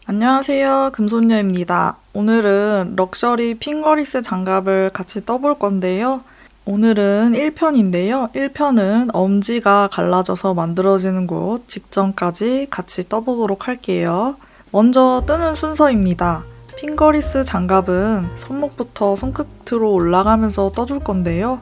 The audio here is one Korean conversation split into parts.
안녕하세요. 금손녀입니다. 오늘은 럭셔리 핑거리스 장갑을 같이 떠볼 건데요. 오늘은 1편인데요. 1편은 엄지가 갈라져서 만들어지는 곳 직전까지 같이 떠보도록 할게요. 먼저 뜨는 순서입니다. 핑거리스 장갑은 손목부터 손끝으로 올라가면서 떠줄 건데요.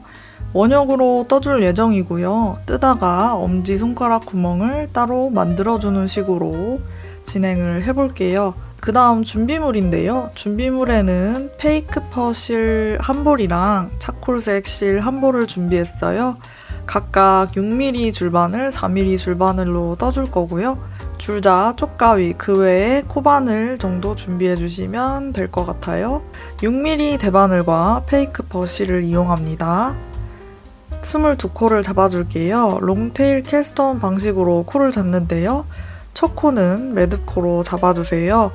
원형으로 떠줄 예정이고요. 뜨다가 엄지손가락 구멍을 따로 만들어주는 식으로 진행을 해볼게요. 그 다음 준비물인데요. 준비물에는 페이크 퍼실 한 볼이랑 차콜색 실 한 볼을 준비했어요. 각각 6mm 줄바늘, 4mm 줄바늘로 떠줄 거고요. 줄자, 쪽가위, 그 외에 코바늘 정도 준비해 주시면 될 것 같아요. 6mm 대바늘과 페이크 퍼실을 이용합니다. 22코를 잡아줄게요. 롱테일 캐스트온 방식으로 코를 잡는데요. 첫 코는 매듭코로 잡아주세요.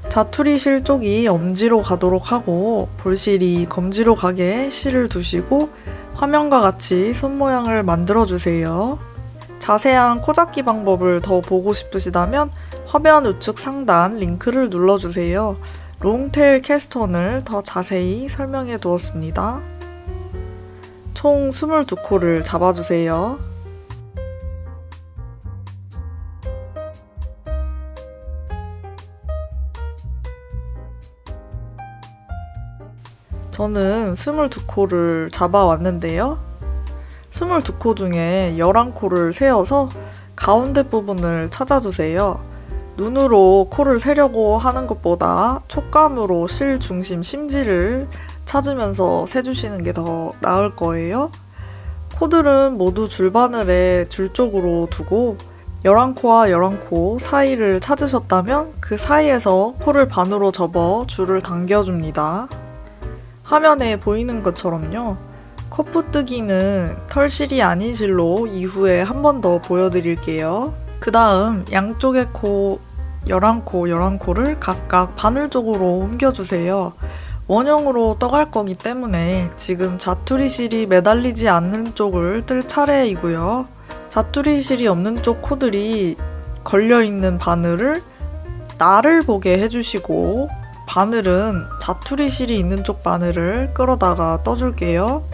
자투리 실 쪽이 엄지로 가도록 하고 볼실이 검지로 가게 실을 두시고 화면과 같이 손 모양을 만들어주세요. 자세한 코 잡기 방법을 더 보고 싶으시다면 화면 우측 상단 링크를 눌러주세요. 롱테일 캐스톤을 더 자세히 설명해 두었습니다. 총 22코를 잡아주세요. 저는 22코를 잡아왔는데요. 22코 중에 11코를 세어서 가운데 부분을 찾아주세요. 눈으로 코를 세려고 하는 것보다 촉감으로 실 중심 심지를 찾으면서 세주시는 게 더 나을 거예요. 코들은 모두 줄바늘에 줄 쪽으로 두고 11코와 11코 사이를 찾으셨다면 그 사이에서 코를 반으로 접어 줄을 당겨줍니다. 화면에 보이는 것처럼요. 코프뜨기는 털실이 아닌 실로 이후에 한 번 더 보여드릴게요. 그 다음 양쪽의 코 11코, 11코를 각각 바늘 쪽으로 옮겨주세요. 원형으로 떠갈 거기 때문에 지금 자투리 실이 매달리지 않는 쪽을 뜰 차례이고요. 자투리 실이 없는 쪽 코들이 걸려있는 바늘을 나를 보게 해주시고 바늘은 자투리 실이 있는 쪽 바늘을 끌어다가 떠줄게요.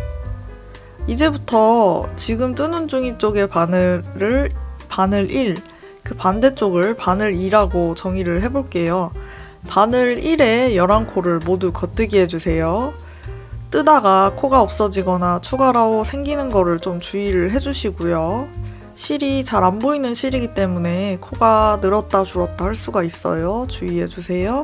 이제부터 지금 뜨는 중인 쪽의 바늘을 바늘 1, 그 반대쪽을 바늘 2라고 정의를 해볼게요. 바늘 1에 11코를 모두 겉뜨기 해주세요. 뜨다가 코가 없어지거나 추가로 생기는 거를 좀 주의를 해주시고요. 실이 잘 안 보이는 실이기 때문에 코가 늘었다 줄었다 할 수가 있어요. 주의해주세요.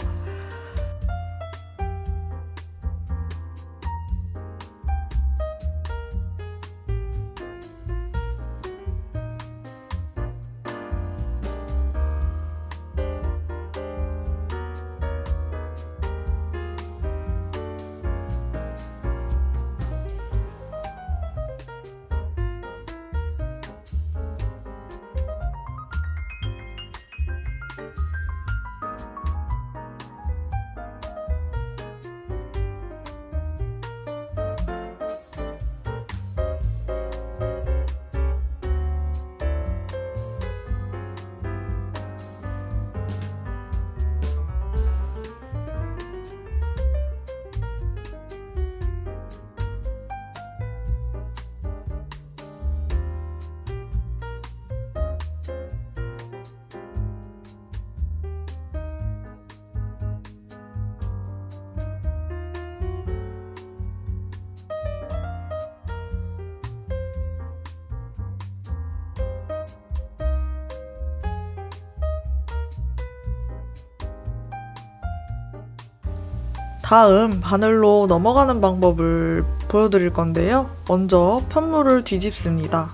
다음 바늘로 넘어가는 방법을 보여드릴 건데요. 먼저 편물을 뒤집습니다.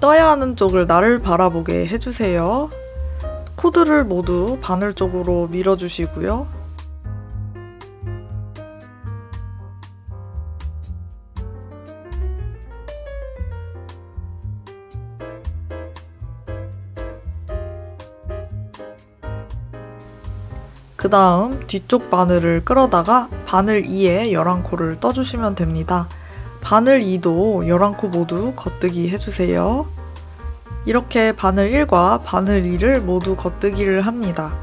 떠야 하는 쪽을 나를 바라보게 해주세요. 코드를 모두 바늘 쪽으로 밀어주시고요. 그 다음 뒤쪽 바늘을 끌어다가 바늘 2에 11코를 떠주시면 됩니다. 바늘 2도 11코 모두 겉뜨기 해주세요. 이렇게 바늘 1과 바늘 2를 모두 겉뜨기를 합니다.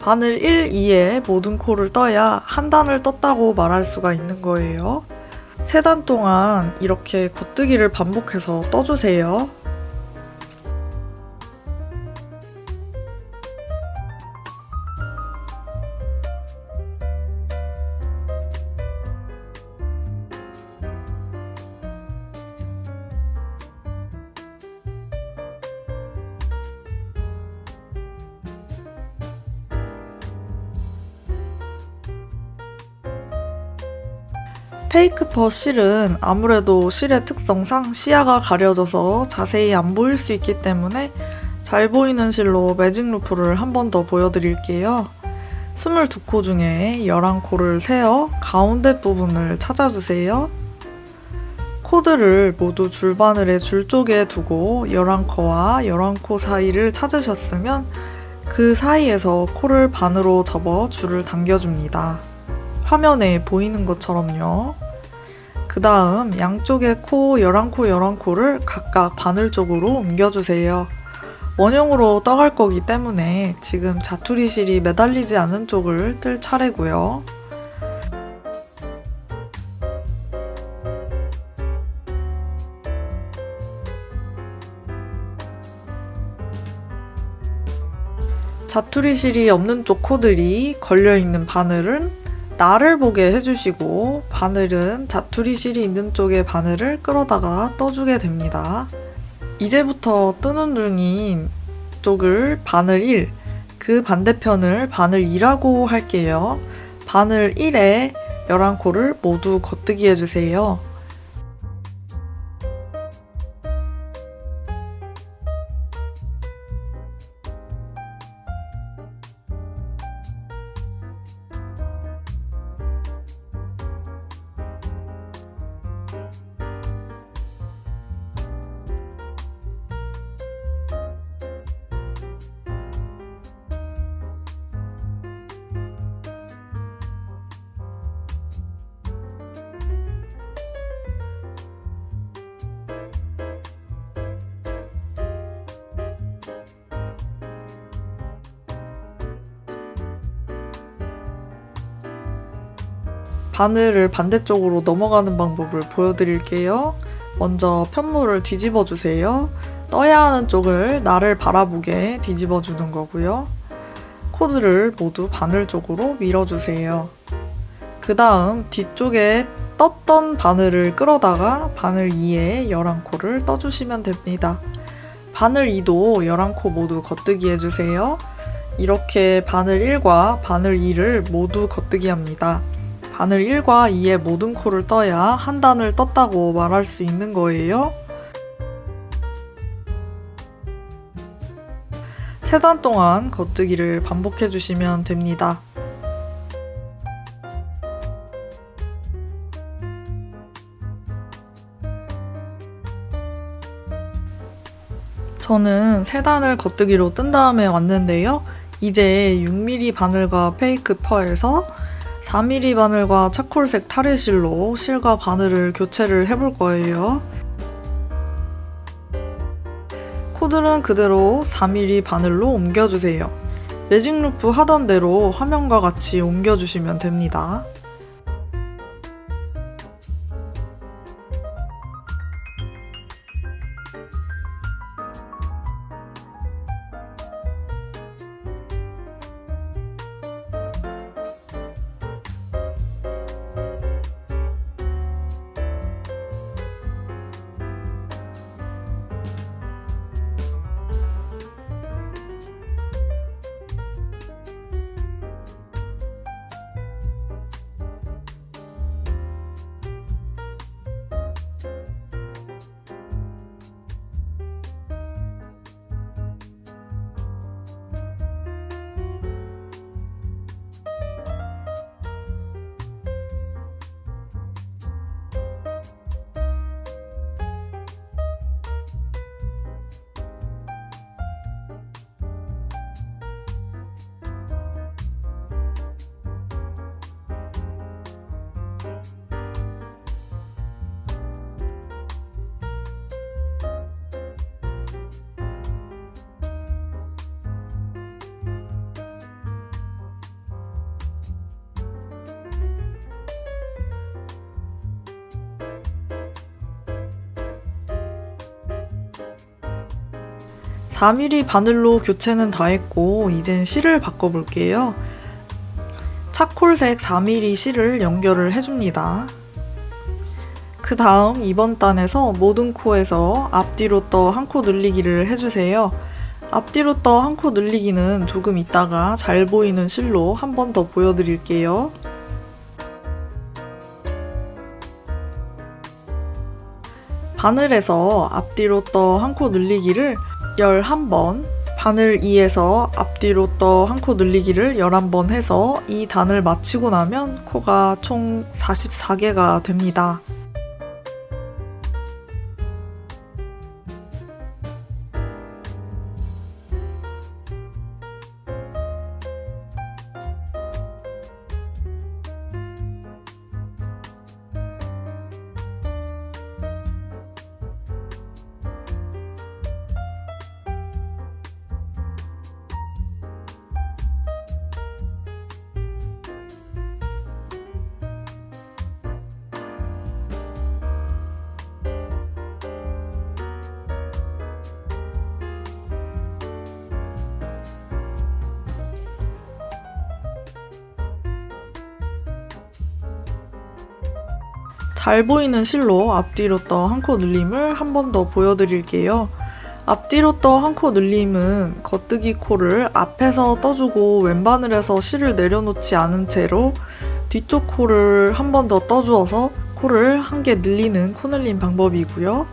바늘 1, 2에 모든 코를 떠야 한 단을 떴다고 말할 수가 있는 거예요. 3단 동안 이렇게 겉뜨기를 반복해서 떠주세요. 페이크 퍼 실은 아무래도 실의 특성상 시야가 가려져서 자세히 안 보일 수 있기 때문에 잘 보이는 실로 매직 루프를 한 번 더 보여드릴게요. 22코 중에 11코를 세어 가운데 부분을 찾아주세요. 코드를 모두 줄바늘의 줄 쪽에 두고 11코와 11코 사이를 찾으셨으면 그 사이에서 코를 반으로 접어 줄을 당겨줍니다. 화면에 보이는 것처럼요. 그 다음 양쪽의 코 11코 11코를 각각 바늘 쪽으로 옮겨주세요. 원형으로 떠갈 거기 때문에 지금 자투리 실이 매달리지 않은 쪽을 뜰 차례고요. 자투리 실이 없는 쪽 코들이 걸려있는 바늘은 나를 보게 해주시고 바늘은 자투리 실이 있는 쪽의 바늘을 끌어다가 떠주게 됩니다. 이제부터 뜨는 중인 쪽을 바늘 1, 그 반대편을 바늘 2라고 할게요. 바늘 1에 11코를 모두 겉뜨기 해주세요. 바늘을 반대쪽으로 넘어가는 방법을 보여드릴게요. 먼저 편물을 뒤집어 주세요. 떠야 하는 쪽을 나를 바라보게 뒤집어 주는 거고요. 코드를 모두 바늘 쪽으로 밀어주세요. 그 다음 뒤쪽에 떴던 바늘을 끌어다가 바늘 2에 11코를 떠주시면 됩니다. 바늘 2도 11코 모두 겉뜨기 해주세요. 이렇게 바늘 1과 바늘 2를 모두 겉뜨기 합니다. 바늘 1과 2의 모든 코를 떠야 한 단을 떴다고 말할 수 있는 거예요. 3단 동안 겉뜨기를 반복해 주시면 됩니다. 저는 3단을 겉뜨기로 뜬 다음에 왔는데요. 이제 6mm 바늘과 페이크 퍼에서 4mm 바늘과 차콜색 타르실로 실과 바늘을 교체를 해볼 거예요. 코드는 그대로 4mm 바늘로 옮겨주세요. 매직 루프 하던 대로 화면과 같이 옮겨주시면 됩니다. 4mm 바늘로 교체는 다 했고 이젠 실을 바꿔볼게요. 차콜색 4mm 실을 연결을 해줍니다. 그 다음 이번 단에서 모든 코에서 앞뒤로 떠 한 코 늘리기를 해주세요. 앞뒤로 떠 한 코 늘리기는 조금 있다가 잘 보이는 실로 한 번 더 보여드릴게요. 바늘에서 앞뒤로 떠 한 코 늘리기를 11번, 바늘 2에서 앞뒤로 떠 한 코 늘리기를 11번 해서 이 단을 마치고 나면 코가 총 44개가 됩니다. 잘 보이는 실로 앞뒤로 떠 한 코 늘림을 한 번 더 보여드릴게요. 앞뒤로 떠 한 코 늘림은 겉뜨기 코를 앞에서 떠주고 왼바늘에서 실을 내려놓지 않은 채로 뒤쪽 코를 한 번 더 떠주어서 코를 한 개 늘리는 코 늘림 방법이고요.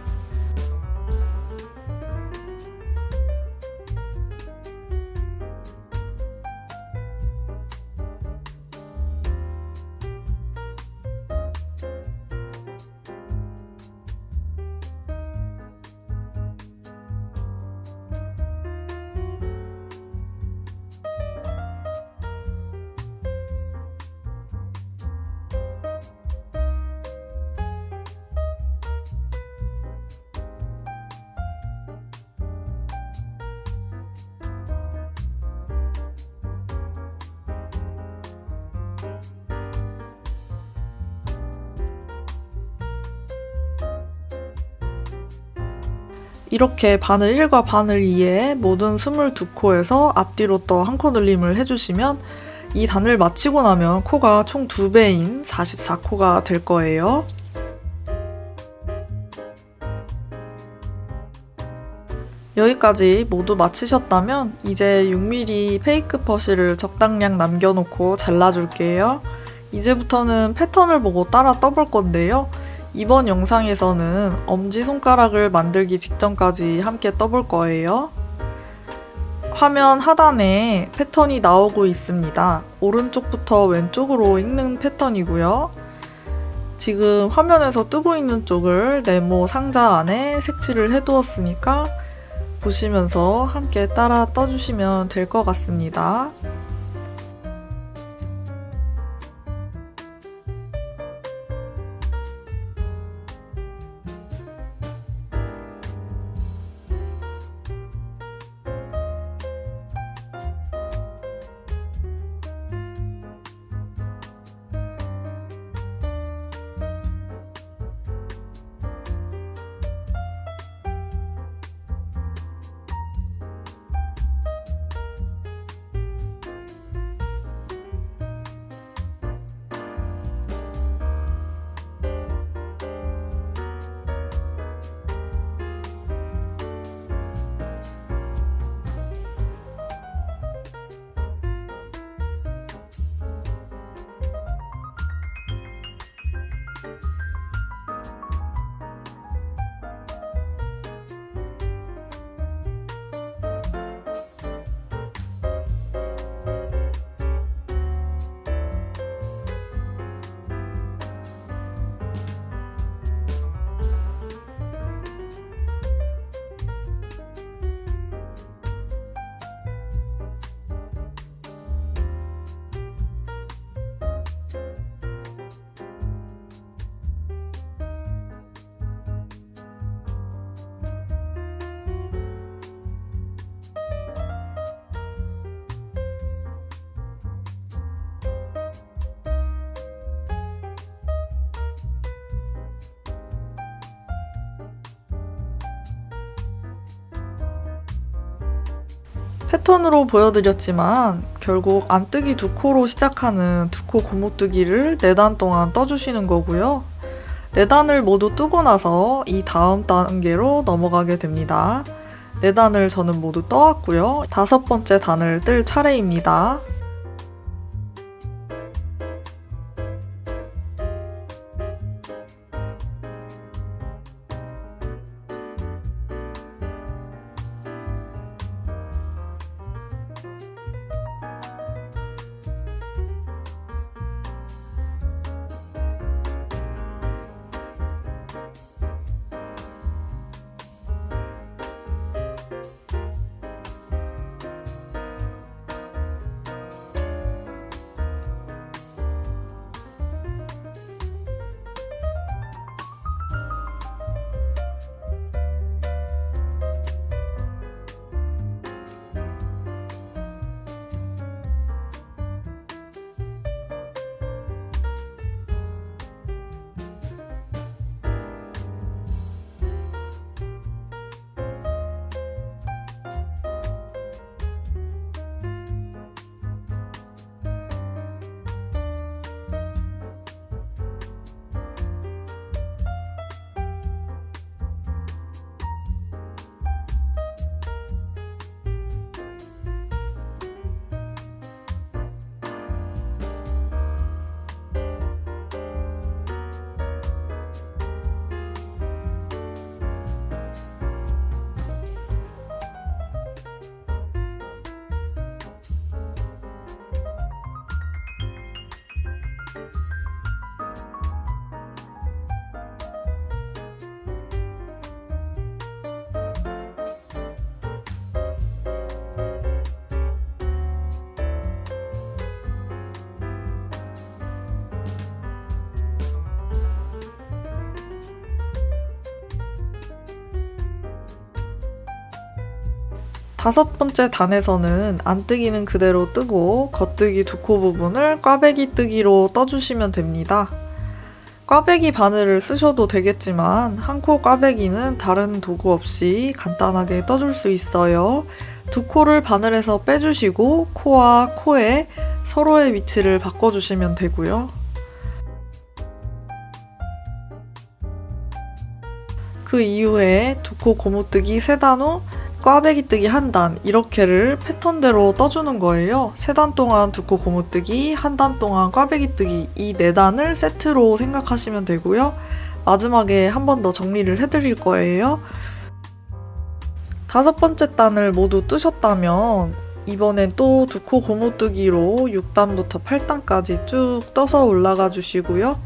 이렇게 바늘 1과 바늘 2에 모든 22코에서 앞뒤로 떠 한 코 늘림을 해주시면 이 단을 마치고 나면 코가 총 2배인 44코가 될 거예요. 여기까지 모두 마치셨다면 이제 6mm 페이크 퍼실을 적당량 남겨놓고 잘라줄게요. 이제부터는 패턴을 보고 따라 떠볼 건데요. 이번 영상에서는 엄지손가락을 만들기 직전까지 함께 떠볼 거예요. 화면 하단에 패턴이 나오고 있습니다. 오른쪽부터 왼쪽으로 읽는 패턴이고요. 지금 화면에서 뜨고 있는 쪽을 네모 상자 안에 색칠을 해두었으니까 보시면서 함께 따라 떠주시면 될 것 같습니다. 패턴으로 보여드렸지만 결국 안뜨기 두 코로 시작하는 두 코 고무뜨기를 4단 동안 떠주시는 거고요. 4단을 모두 뜨고 나서 이 다음 단계로 넘어가게 됩니다. 4단을 저는 모두 떠왔고요. 5번째 단을 뜰 차례입니다. 다섯 번째 단에서는 안뜨기는 그대로 뜨고 겉뜨기 두 코 부분을 꽈배기 뜨기로 떠주시면 됩니다. 꽈배기 바늘을 쓰셔도 되겠지만 한 코 꽈배기는 다른 도구 없이 간단하게 떠줄 수 있어요. 두 코를 바늘에서 빼주시고 코와 코에 서로의 위치를 바꿔주시면 되고요. 그 이후에 두 코 고무뜨기 3단 후 꽈배기 뜨기 1단 이렇게를 패턴대로 떠주는 거예요. 3단 동안 두 코 고무뜨기, 1단 동안 꽈배기 뜨기 이 4단을 세트로 생각하시면 되고요. 마지막에 한 번 더 정리를 해드릴 거예요. 5번째 단을 모두 뜨셨다면 이번엔 또 두 코 고무뜨기로 6단부터 8단까지 쭉 떠서 올라가 주시고요.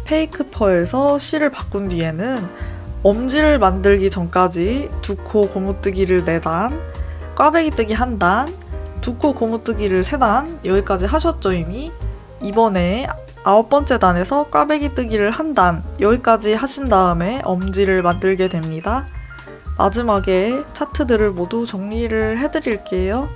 페이크 펄에서 실을 바꾼 뒤에는 엄지를 만들기 전까지 두 코 고무뜨기를 4단, 꽈배기 뜨기 1단, 두 코 고무뜨기를 3단 여기까지 하셨죠 이미? 이번에 9번째 단에서 꽈배기 뜨기를 1단 여기까지 하신 다음에 엄지를 만들게 됩니다. 마지막에 차트들을 모두 정리를 해드릴게요.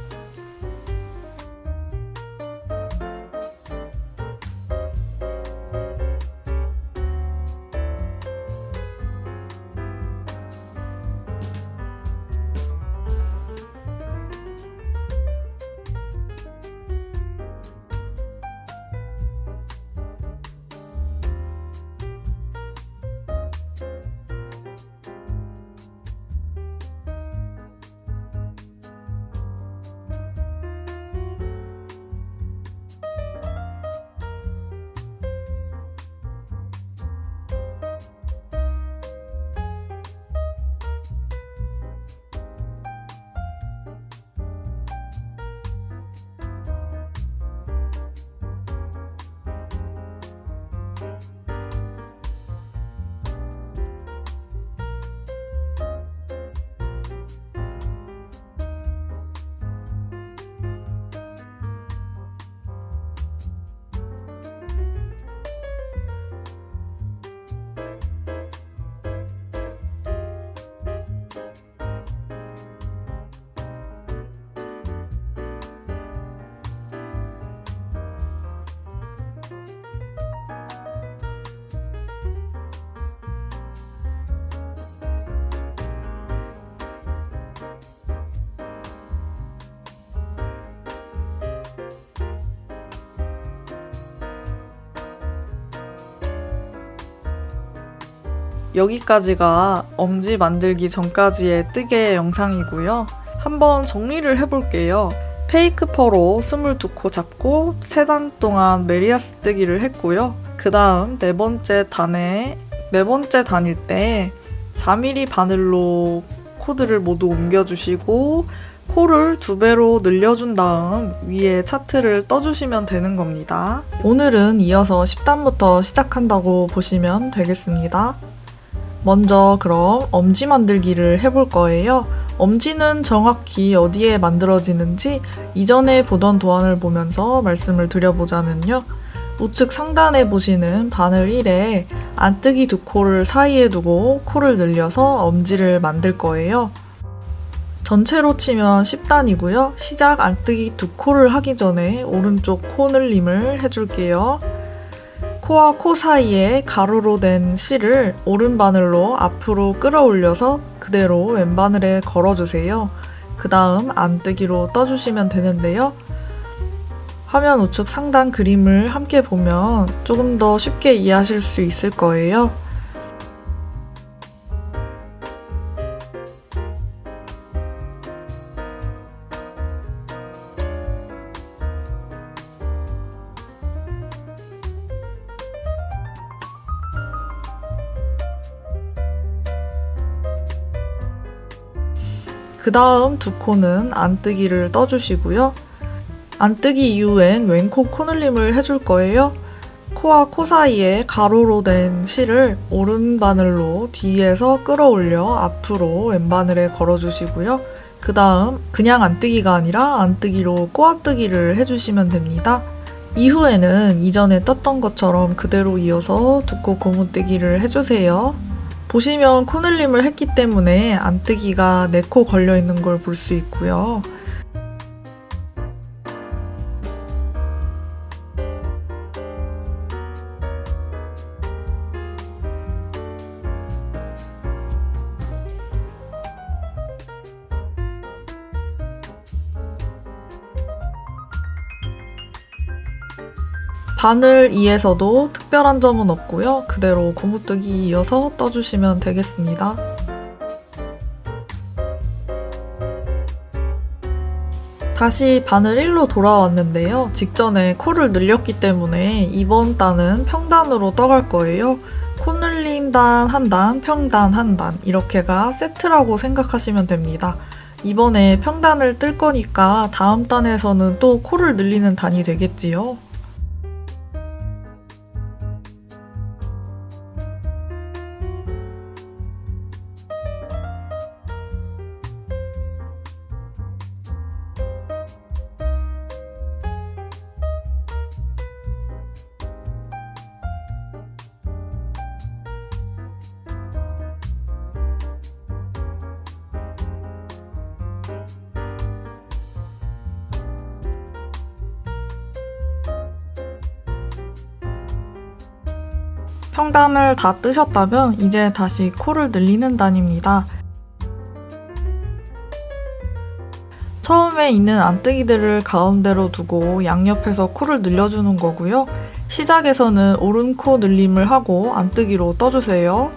여기까지가 엄지 만들기 전까지의 뜨개 영상이고요. 한번 정리를 해볼게요. 페이크 퍼로 22코 잡고 3단 동안 메리아스 뜨기를 했고요. 그 다음 네 번째 단일 때 4mm 바늘로 코드를 모두 옮겨주시고 코를 2배로 늘려준 다음 위에 차트를 떠주시면 되는 겁니다. 오늘은 이어서 10단부터 시작한다고 보시면 되겠습니다. 먼저 그럼 엄지 만들기를 해볼 거예요. 엄지는 정확히 어디에 만들어지는지 이전에 보던 도안을 보면서 말씀을 드려보자면요. 우측 상단에 보시는 바늘 1에 안뜨기 2코를 사이에 두고 코를 늘려서 엄지를 만들 거예요. 전체로 치면 10단이고요. 시작 안뜨기 2코를 하기 전에 오른쪽 코 늘림을 해줄게요. 코와 코 사이에 가로로 된 실을 오른바늘로 앞으로 끌어올려서 그대로 왼바늘에 걸어주세요. 그 다음 안뜨기로 떠주시면 되는데요. 화면 우측 상단 그림을 함께 보면 조금 더 쉽게 이해하실 수 있을 거예요. 그 다음 2코는 안뜨기를 떠주시고요. 안뜨기 이후엔 왼코 코늘림을 해줄 거예요. 코와 코 사이에 가로로 된 실을 오른바늘로 뒤에서 끌어올려 앞으로 왼바늘에 걸어주시고요. 그 다음 그냥 안뜨기가 아니라 안뜨기로 꼬아뜨기를 해주시면 됩니다. 이후에는 이전에 떴던 것처럼 그대로 이어서 2코 고무뜨기를 해주세요. 보시면 코늘림을 했기 때문에 안뜨기가 4코 걸려있는 걸 볼 수 있고요. 바늘 2에서도 특별한 점은 없고요. 그대로 고무뜨기 이어서 떠주시면 되겠습니다. 다시 바늘 1로 돌아왔는데요. 직전에 코를 늘렸기 때문에 이번 단은 평단으로 떠갈 거예요. 코늘림 단 1단, 평단 1단 이렇게가 세트라고 생각하시면 됩니다. 이번에 평단을 뜰 거니까 다음 단에서는 또 코를 늘리는 단이 되겠지요. 평단을 다 뜨셨다면 이제 다시 코를 늘리는 단입니다. 처음에 있는 안뜨기들을 가운데로 두고 양옆에서 코를 늘려주는 거고요. 시작에서는 오른 코 늘림을 하고 안뜨기로 떠주세요.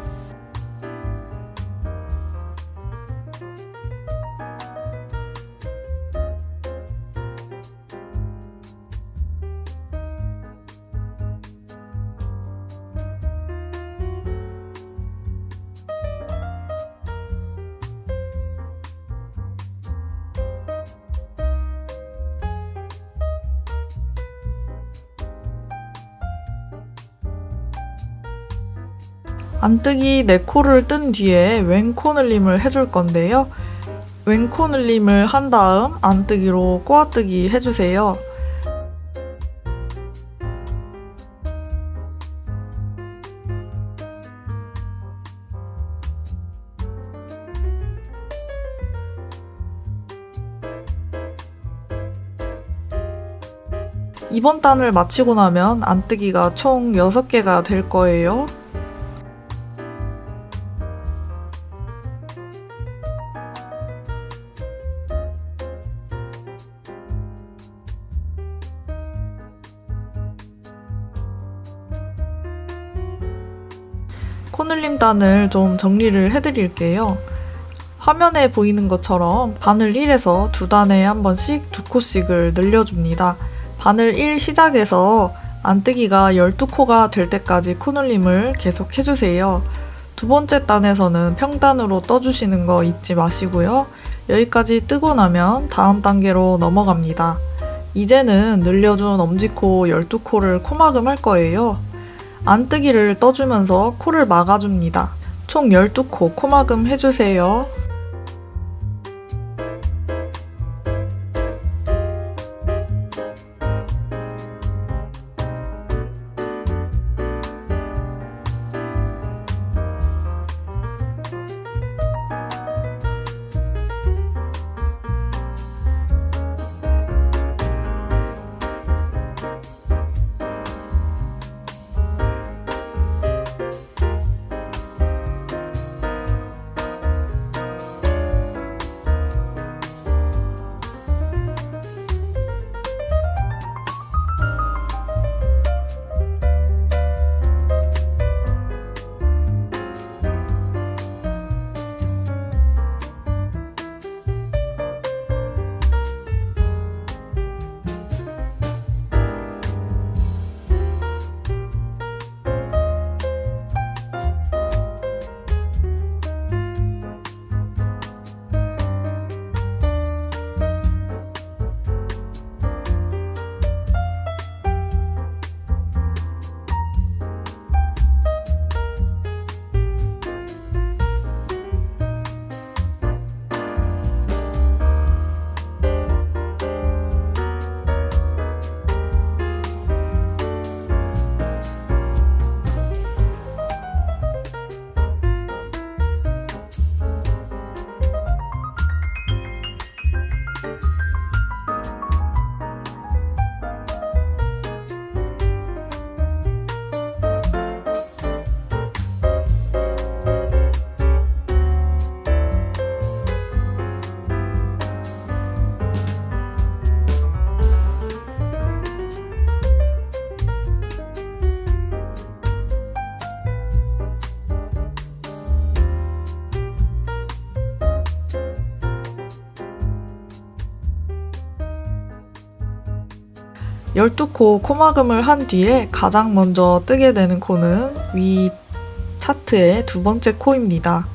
안뜨기 4코를 뜬 뒤에 왼코 늘림을 해줄 건데요. 왼코 늘림을 한 다음 안뜨기로 꼬아뜨기 해주세요. 이번 단을 마치고 나면 안뜨기가 총 6개가 될 거예요. 코늘림단을 좀 정리를 해드릴게요. 화면에 보이는 것처럼 바늘 1에서 두 단에 한 번씩 두 코씩을 늘려줍니다. 바늘 1 시작에서 안뜨기가 12코가 될 때까지 코늘림을 계속 해주세요. 두 번째 단에서는 평단으로 떠주시는 거 잊지 마시고요. 여기까지 뜨고 나면 다음 단계로 넘어갑니다. 이제는 늘려준 엄지코 12코를 코막음 할 거예요. 안뜨기를 떠주면서 코를 막아줍니다. 총 12코 코막음 해주세요. 열두 코 코막음을 한 뒤에 가장 먼저 뜨게 되는 코는 위 차트의 두 번째 코입니다.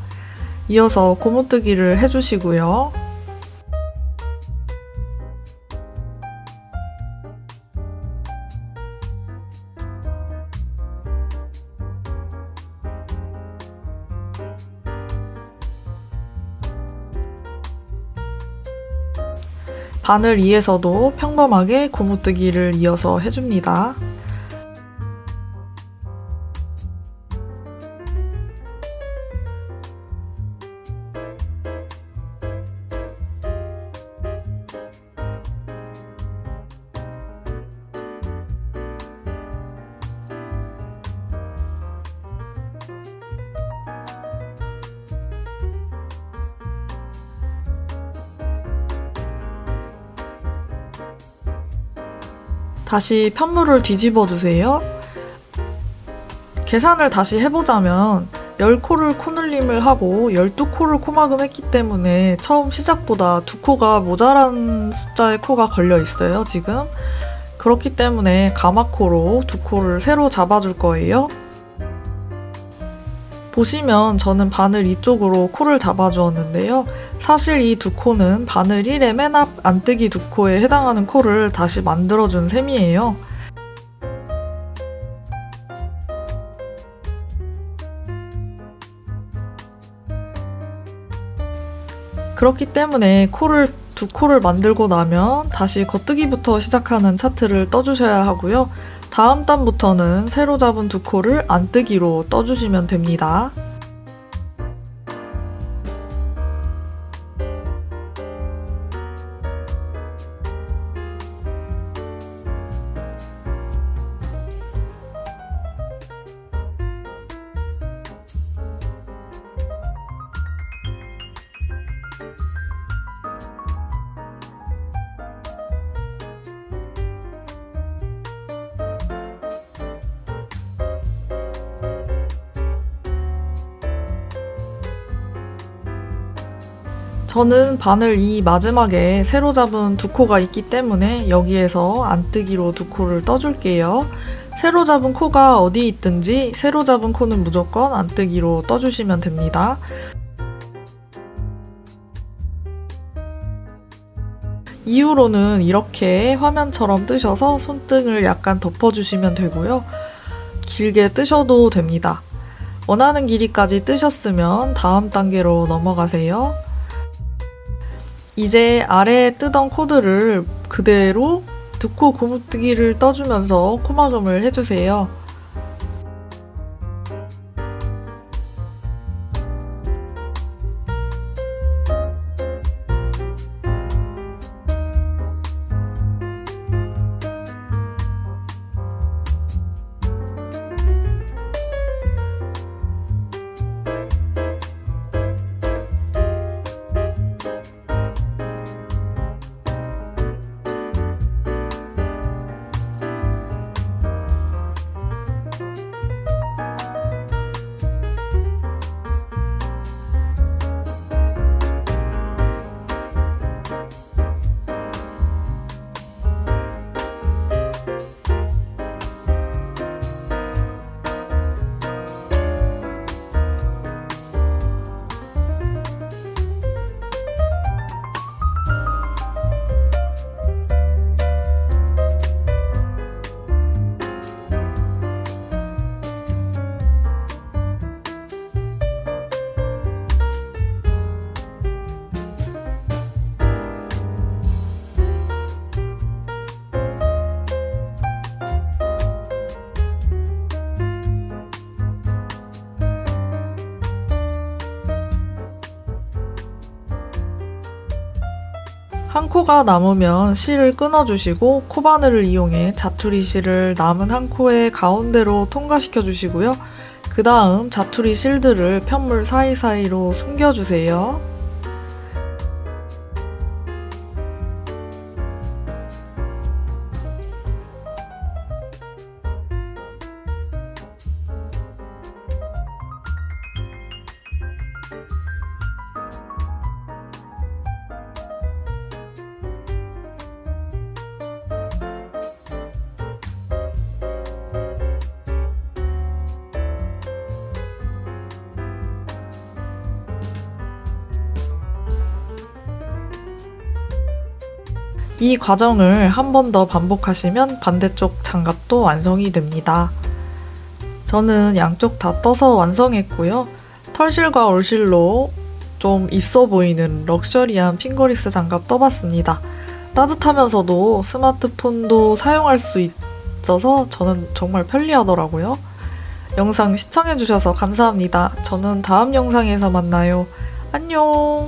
이어서 고무뜨기를 해주시고요. 바늘 2에서도 평범하게 고무뜨기를 이어서 해줍니다. 다시 편물을 뒤집어 주세요. 계산을 다시 해보자면 10코를 코늘림을 하고 12코를 코막음 했기 때문에 처음 시작보다 2코가 모자란 숫자의 코가 걸려 있어요, 지금. 그렇기 때문에 가마코로 2코를 새로 잡아줄 거예요. 보시면 저는 바늘 2쪽으로 코를 잡아주었는데요. 사실 이 2코는 바늘 1의 맨 앞 안뜨기 2코에 해당하는 코를 다시 만들어준 셈이에요. 그렇기 때문에 2코를 만들고 나면 다시 겉뜨기부터 시작하는 차트를 떠주셔야 하고요. 다음 단부터는 새로 잡은 2코를 안뜨기로 떠주시면 됩니다. 저는 바늘 이 마지막에 새로 잡은 두 코가 있기 때문에 여기에서 안뜨기로 두 코를 떠줄게요. 새로 잡은 코가 어디 있든지 새로 잡은 코는 무조건 안뜨기로 떠주시면 됩니다. 이후로는 이렇게 화면처럼 뜨셔서 손등을 약간 덮어주시면 되고요. 길게 뜨셔도 됩니다. 원하는 길이까지 뜨셨으면 다음 단계로 넘어가세요. 이제 아래에 뜨던 코드를 그대로 두 코 고무뜨기를 떠주면서 코막음을 해주세요. 한 코가 남으면 실을 끊어주시고 코바늘을 이용해 자투리 실을 남은 한 코의 가운데로 통과시켜 주시고요. 그 다음 자투리 실들을 편물 사이사이로 숨겨주세요. 이 과정을 한 번 더 반복하시면 반대쪽 장갑도 완성이 됩니다. 저는 양쪽 다 떠서 완성했고요. 털실과 얼실로 좀 있어 보이는 럭셔리한 핑거리스 장갑 떠봤습니다. 따뜻하면서도 스마트폰도 사용할 수 있어서 저는 정말 편리하더라고요. 영상 시청해주셔서 감사합니다. 저는 다음 영상에서 만나요. 안녕!